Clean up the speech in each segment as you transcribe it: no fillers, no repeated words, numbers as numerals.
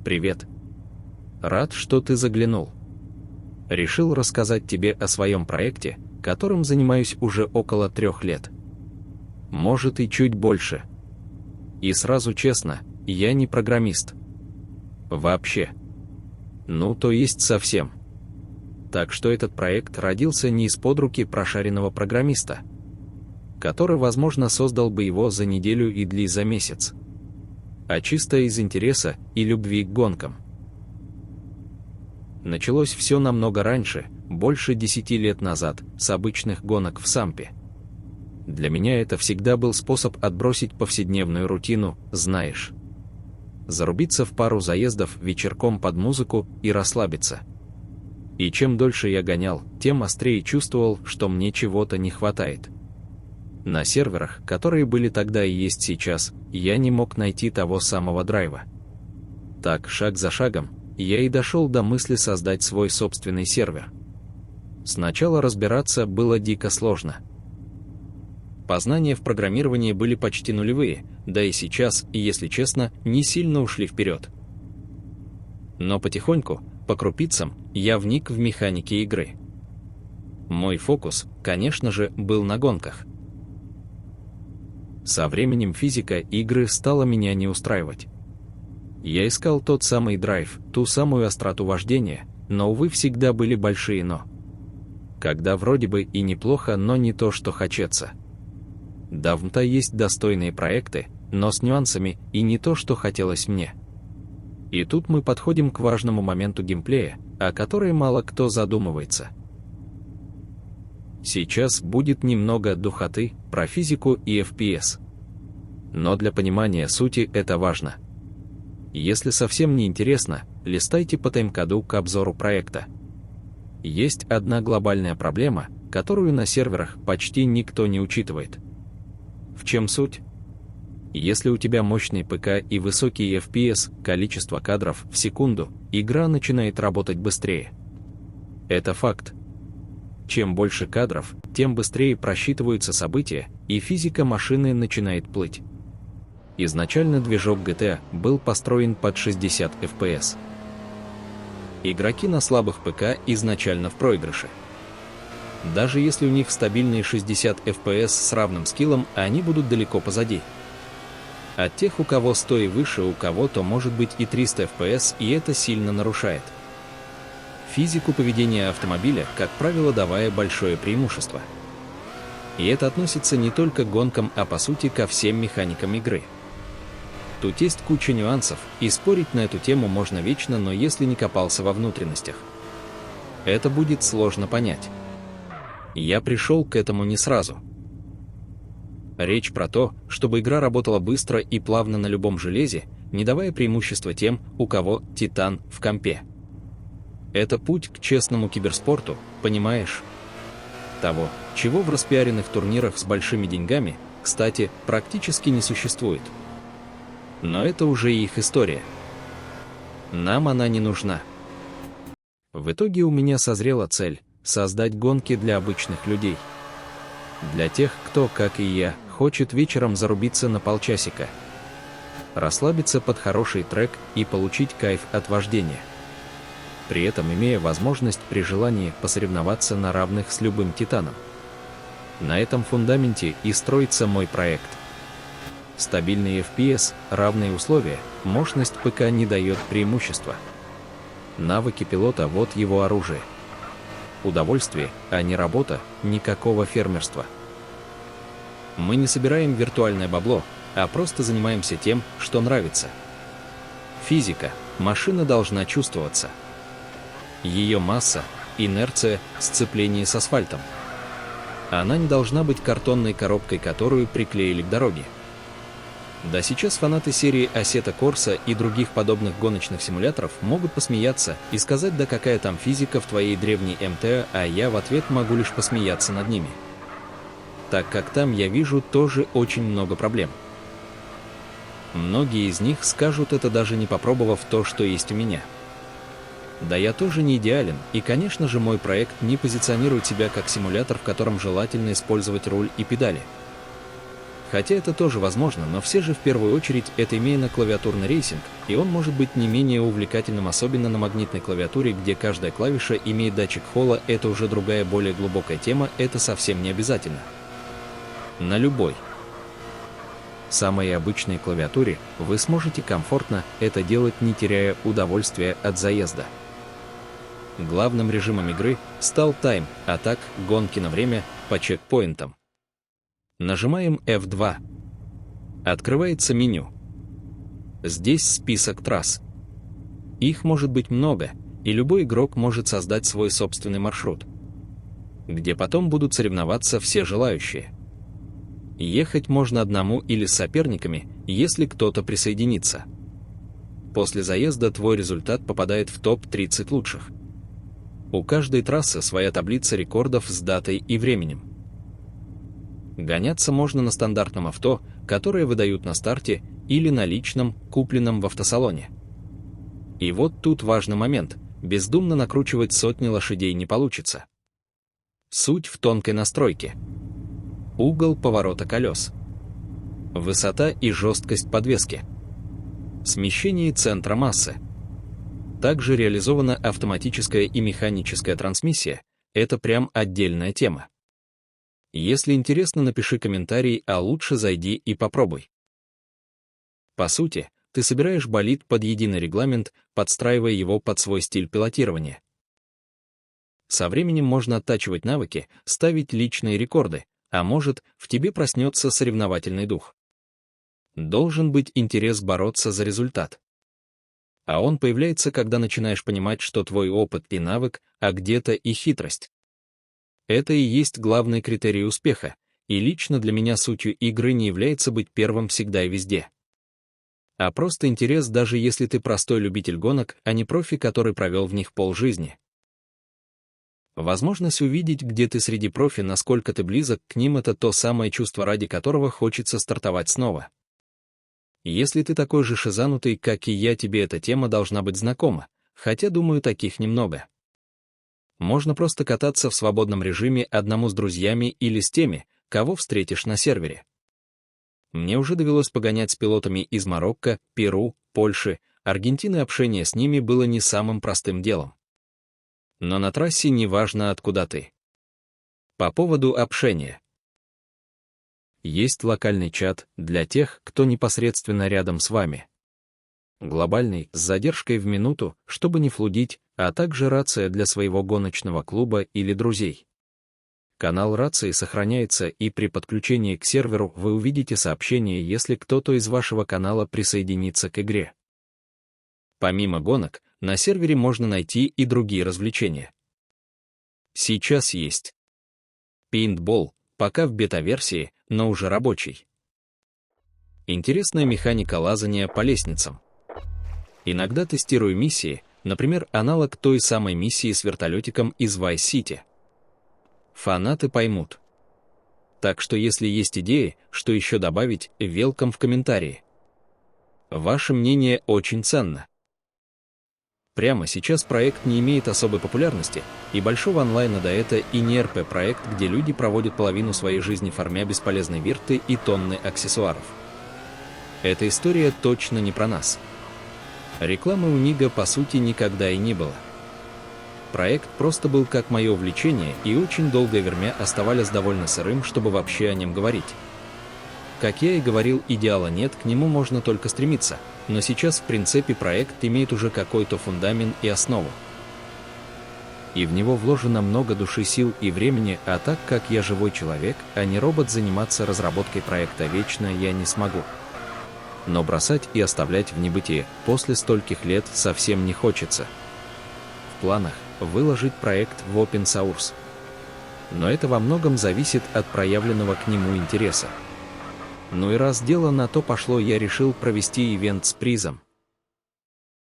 Привет. Рад, что ты заглянул. Решил рассказать тебе о своем проекте, которым занимаюсь уже около 3 лет. Может и чуть больше. И сразу честно, я не программист. Вообще. Ну, то есть совсем. Так что этот проект родился не из-под руки прошаренного программиста, который, возможно, создал бы его за неделю или за месяц, а чисто из интереса и любви к гонкам. Началось все намного раньше, больше 10 лет назад, с обычных гонок в Сампе. Для меня это всегда был способ отбросить повседневную рутину, знаешь. Зарубиться в пару заездов вечерком под музыку и расслабиться. И чем дольше я гонял, тем острее чувствовал, что мне чего-то не хватает. На серверах, которые были тогда и есть сейчас, я не мог найти того самого драйва. Так, шаг за шагом, я и дошел до мысли создать свой собственный сервер. Сначала разбираться было дико сложно. Познания в программировании были почти нулевые, да и сейчас, если честно, не сильно ушли вперед. Но потихоньку, по крупицам, я вник в механики игры. Мой фокус, конечно же, был на гонках. Со временем физика игры стала меня не устраивать. Я искал тот самый драйв, ту самую остроту вождения, но, увы, всегда были большие «но». Когда вроде бы и неплохо, но не то, что хочется. Давно есть достойные проекты, но с нюансами и не то, что хотелось мне. И тут мы подходим к важному моменту геймплея, о котором мало кто задумывается. Сейчас будет немного духоты про физику и FPS. Но для понимания сути это важно. Если совсем не интересно, листайте по тайм-коду к обзору проекта. Есть одна глобальная проблема, которую на серверах почти никто не учитывает. В чем суть? Если у тебя мощный ПК и высокий FPS, количество кадров в секунду, игра начинает работать быстрее. Это факт. Чем больше кадров, тем быстрее просчитываются события, и физика машины начинает плыть. Изначально движок GTA был построен под 60 FPS. Игроки на слабых ПК изначально в проигрыше. Даже если у них стабильные 60 FPS с равным скиллом, они будут далеко позади. От тех, у кого 100 и выше, у кого-то может быть и 300 FPS, и это сильно нарушает физику поведения автомобиля, как правило, давая большое преимущество. И это относится не только к гонкам, а по сути ко всем механикам игры. Тут есть куча нюансов, и спорить на эту тему можно вечно, но если не копался во внутренностях, это будет сложно понять. Я пришел к этому не сразу. Речь про то, чтобы игра работала быстро и плавно на любом железе, не давая преимущества тем, у кого титан в компе. Это путь к честному киберспорту, понимаешь? Того, чего в распиаренных турнирах с большими деньгами, кстати, практически не существует. Но это уже их история. Нам она не нужна. В итоге у меня созрела цель – создать гонки для обычных людей. Для тех, кто, как и я, хочет вечером зарубиться на полчасика, расслабиться под хороший трек и получить кайф от вождения. При этом имея возможность при желании посоревноваться на равных с любым титаном. На этом фундаменте и строится мой проект. Стабильный FPS, равные условия, мощность ПК не дает преимущества. Навыки пилота – вот его оружие. Удовольствие, а не работа, никакого фермерства. Мы не собираем виртуальное бабло, а просто занимаемся тем, что нравится. Физика, машина должна чувствоваться. Ее масса, инерция, сцепление с асфальтом. Она не должна быть картонной коробкой, которую приклеили к дороге. Да сейчас фанаты серии Assetto Corsa и других подобных гоночных симуляторов могут посмеяться и сказать, да какая там физика в твоей древней МТА, а я в ответ могу лишь посмеяться над ними. Так как там я вижу тоже очень много проблем. Многие из них скажут это, даже не попробовав то, что есть у меня. Да я тоже не идеален, и, конечно же, мой проект не позиционирует себя как симулятор, в котором желательно использовать руль и педали. Хотя это тоже возможно, но все же в первую очередь это именно клавиатурный рейсинг, и он может быть не менее увлекательным, особенно на магнитной клавиатуре, где каждая клавиша имеет датчик холла. Это уже другая, более глубокая тема, это совсем не обязательно. На любой самой обычной клавиатуре вы сможете комфортно это делать, не теряя удовольствия от заезда. Главным режимом игры стал тайм, атак, гонки на время по чекпоинтам. Нажимаем F2. Открывается меню. Здесь список трасс. Их может быть много, и любой игрок может создать свой собственный маршрут, где потом будут соревноваться все желающие. Ехать можно одному или с соперниками, если кто-то присоединится. После заезда твой результат попадает в топ-30 лучших. У каждой трассы своя таблица рекордов с датой и временем. Гоняться можно на стандартном авто, которое выдают на старте, или на личном, купленном в автосалоне. И вот тут важный момент: бездумно накручивать сотни лошадей не получится. Суть в тонкой настройке. Угол поворота колес, высота и жесткость подвески, смещение центра массы. Также реализована автоматическая и механическая трансмиссия. Это прям отдельная тема. Если интересно, напиши комментарий, а лучше зайди и попробуй. По сути, ты собираешь болид под единый регламент, подстраивая его под свой стиль пилотирования. Со временем можно оттачивать навыки, ставить личные рекорды, а может, в тебе проснется соревновательный дух. Должен быть интерес бороться за результат. А он появляется, когда начинаешь понимать, что твой опыт и навык, а где-то и хитрость. Это и есть главный критерий успеха, и лично для меня сутью игры не является быть первым всегда и везде. А просто интерес, даже если ты простой любитель гонок, а не профи, который провел в них полжизни. Возможность увидеть, где ты среди профи, насколько ты близок к ним, это то самое чувство, ради которого хочется стартовать снова. Если ты такой же шизанутый, как и я, тебе эта тема должна быть знакома, хотя, думаю, таких немного. Можно просто кататься в свободном режиме одному с друзьями или с теми, кого встретишь на сервере. Мне уже довелось погонять с пилотами из Марокко, Перу, Польши, Аргентины. Общение с ними было не самым простым делом. Но на трассе не важно, откуда ты. По поводу общения. Есть локальный чат для тех, кто непосредственно рядом с вами. Глобальный, с задержкой в минуту, чтобы не флудить, а также рация для своего гоночного клуба или друзей. Канал рации сохраняется, и при подключении к серверу вы увидите сообщение, если кто-то из вашего канала присоединится к игре. Помимо гонок, на сервере можно найти и другие развлечения. Сейчас есть пейнтбол, пока в бета-версии, но уже рабочий. Интересная механика лазания по лестницам. Иногда тестирую миссии, например, аналог той самой миссии с вертолетиком из Vice City. Фанаты поймут. Так что если есть идеи, что еще добавить, welcome в комментарии. Ваше мнение очень ценно. Прямо сейчас проект не имеет особой популярности, и большого онлайна до это и не РП-проект, где люди проводят половину своей жизни, фармя бесполезные вирты и тонны аксессуаров. Эта история точно не про нас. Рекламы у Нига по сути никогда и не было. Проект просто был как мое увлечение, и очень долгое время оставались довольно сырым, чтобы вообще о нем говорить. Как я и говорил, идеала нет, к нему можно только стремиться, но сейчас в принципе проект имеет уже какой-то фундамент и основу. И в него вложено много души, сил и времени, а так как я живой человек, а не робот, заниматься разработкой проекта вечно я не смогу. Но бросать и оставлять в небытие после стольких лет совсем не хочется. В планах выложить проект в open source. Но это во многом зависит от проявленного к нему интереса. Ну и раз дело на то пошло, я решил провести ивент с призом.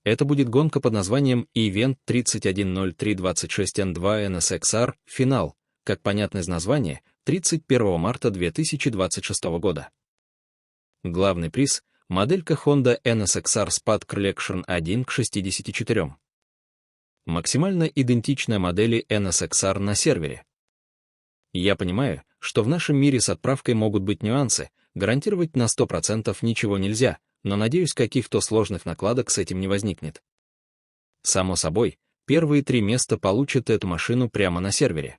Это будет гонка под названием Event 310326N2 NSXR Финал, как понятно из названия, 31 марта 2026 года. Главный приз — моделька Honda NSXR Spad Collection 1 к 64. Максимально идентичная модели NSXR на сервере. Я понимаю, что в нашем мире с отправкой могут быть нюансы, гарантировать на 100% ничего нельзя, но надеюсь, каких-то сложных накладок с этим не возникнет. Само собой, первые 3 места получат эту машину прямо на сервере.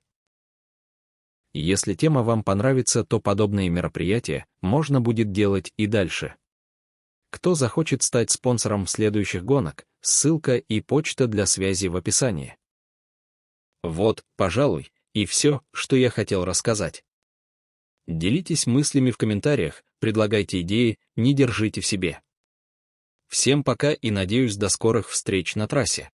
Если тема вам понравится, то подобные мероприятия можно будет делать и дальше. Кто захочет стать спонсором следующих гонок, ссылка и почта для связи в описании. Вот, пожалуй, и все, что я хотел рассказать. Делитесь мыслями в комментариях, предлагайте идеи, не держите в себе. Всем пока и надеюсь до скорых встреч на трассе.